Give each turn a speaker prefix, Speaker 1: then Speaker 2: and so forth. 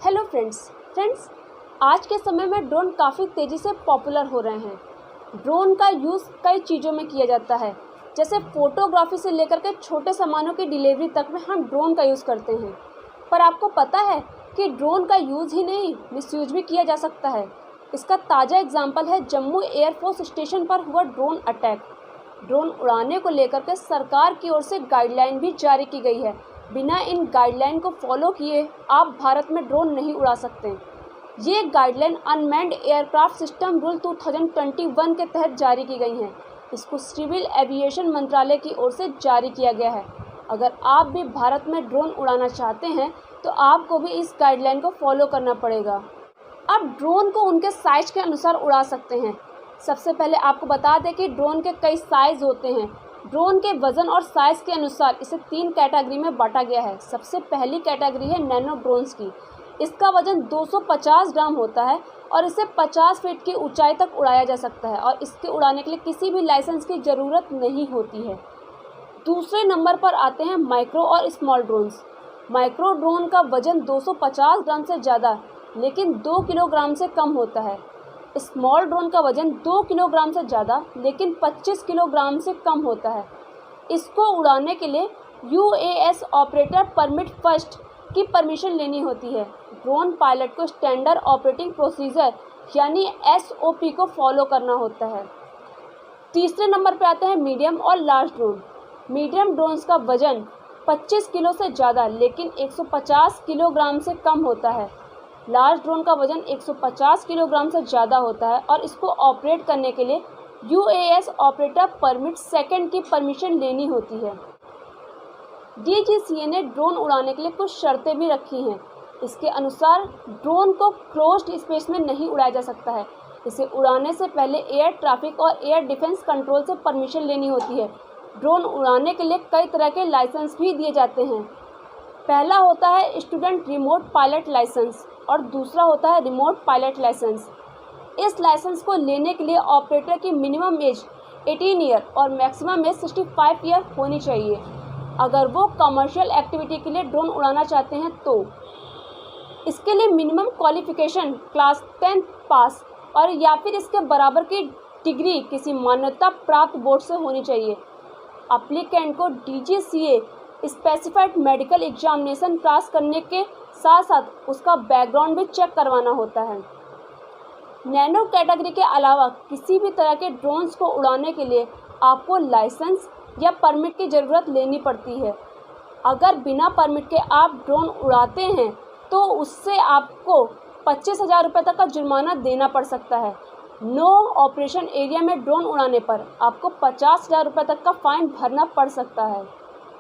Speaker 1: Hello friends, आज के समय में ड्रोन काफ़ी तेज़ी से पॉपुलर हो रहे हैं। ड्रोन का यूज़ कई चीज़ों में किया जाता है, जैसे फ़ोटोग्राफी से लेकर के छोटे सामानों की डिलीवरी तक में हम ड्रोन का यूज़ करते हैं। पर आपको पता है कि ड्रोन का यूज़ ही नहीं, मिसयूज भी किया जा सकता है। इसका ताज़ा एग्जाम्पल है जम्मू एयरफोर्स स्टेशन पर हुआ ड्रोन अटैक। ड्रोन उड़ाने को लेकर के सरकार की ओर से गाइडलाइन भी जारी की गई है। बिना इन गाइडलाइन को फॉलो किए आप भारत में ड्रोन नहीं उड़ा सकते। ये guideline unmanned aircraft system rule 2021 के तहत जारी की गई हैं। इसको सिविल एविएशन मंत्रालय की ओर से जारी किया गया है। अगर आप भी भारत में ड्रोन उड़ाना चाहते हैं तो आपको भी इस गाइडलाइन को फॉलो करना पड़ेगा। आप ड्रोन को उनके साइज के अनुसार उड़ा सकते हैं। सबसे पहले आपको बता दें कि ड्रोन के कई साइज़ होते हैं। ड्रोन के वज़न और साइज़ के अनुसार इसे 3 कैटेगरी में बांटा गया है। सबसे पहली कैटेगरी है नैनो ड्रोन्स की। इसका वज़न 250 ग्राम होता है और इसे 50 फीट की ऊंचाई तक उड़ाया जा सकता है और इसके उड़ाने के लिए किसी भी लाइसेंस की ज़रूरत नहीं होती है। दूसरे नंबर पर आते हैं माइक्रो और स्मॉल ड्रोन्स। माइक्रो ड्रोन का वज़न 250 ग्राम से ज़्यादा लेकिन 2 किलोग्राम से कम होता है। स्मॉल ड्रोन का वज़न 2 किलोग्राम से ज़्यादा लेकिन 25 किलोग्राम से कम होता है। इसको उड़ाने के लिए UAS ऑपरेटर परमिट फर्स्ट की परमिशन लेनी होती है। ड्रोन पायलट को स्टैंडर्ड ऑपरेटिंग प्रोसीजर यानी SOP को फॉलो करना होता है। तीसरे नंबर पर आते हैं मीडियम और लार्ज ड्रोन। मीडियम ड्रोन्स का वज़न 25 किलो से ज़्यादा लेकिन 150 किलोग्राम से कम होता है। लार्ज ड्रोन का वज़न 150 किलोग्राम से ज़्यादा होता है और इसको ऑपरेट करने के लिए UAS ऑपरेटर परमिट सेकंड की परमिशन लेनी होती है। DGCA ने ड्रोन उड़ाने के लिए कुछ शर्तें भी रखी हैं। इसके अनुसार ड्रोन को क्लोज्ड स्पेस में नहीं उड़ाया जा सकता है। इसे उड़ाने से पहले एयर ट्रैफिक और एयर डिफेंस कंट्रोल से परमिशन लेनी होती है। ड्रोन उड़ाने के लिए कई तरह के लाइसेंस भी दिए जाते हैं। पहला होता है स्टूडेंट रिमोट पायलट लाइसेंस और दूसरा होता है रिमोट पायलट लाइसेंस। इस लाइसेंस को लेने के लिए ऑपरेटर की मिनिमम एज 18 ईयर और मैक्सिमम एज 65 ईयर होनी चाहिए। अगर वो कमर्शियल एक्टिविटी के लिए ड्रोन उड़ाना चाहते हैं तो इसके लिए मिनिमम क्वालिफिकेशन क्लास 10 पास और या फिर इसके बराबर की डिग्री किसी मान्यता प्राप्त बोर्ड से होनी चाहिए। एप्लीकेंट को DGCA स्पेसिफाइड मेडिकल एग्जामिनेशन पास करने के साथ साथ उसका बैकग्राउंड भी चेक करवाना होता है। नैनो कैटेगरी के अलावा किसी भी तरह के ड्रोन्स को उड़ाने के लिए आपको लाइसेंस या परमिट की ज़रूरत लेनी पड़ती है। अगर बिना परमिट के आप ड्रोन उड़ाते हैं तो उससे आपको 25,000 रुपये तक का जुर्माना देना पड़ सकता है। नो ऑपरेशन एरिया में ड्रोन उड़ाने पर आपको 50,000 रुपये तक का फाइन भरना पड़ सकता है।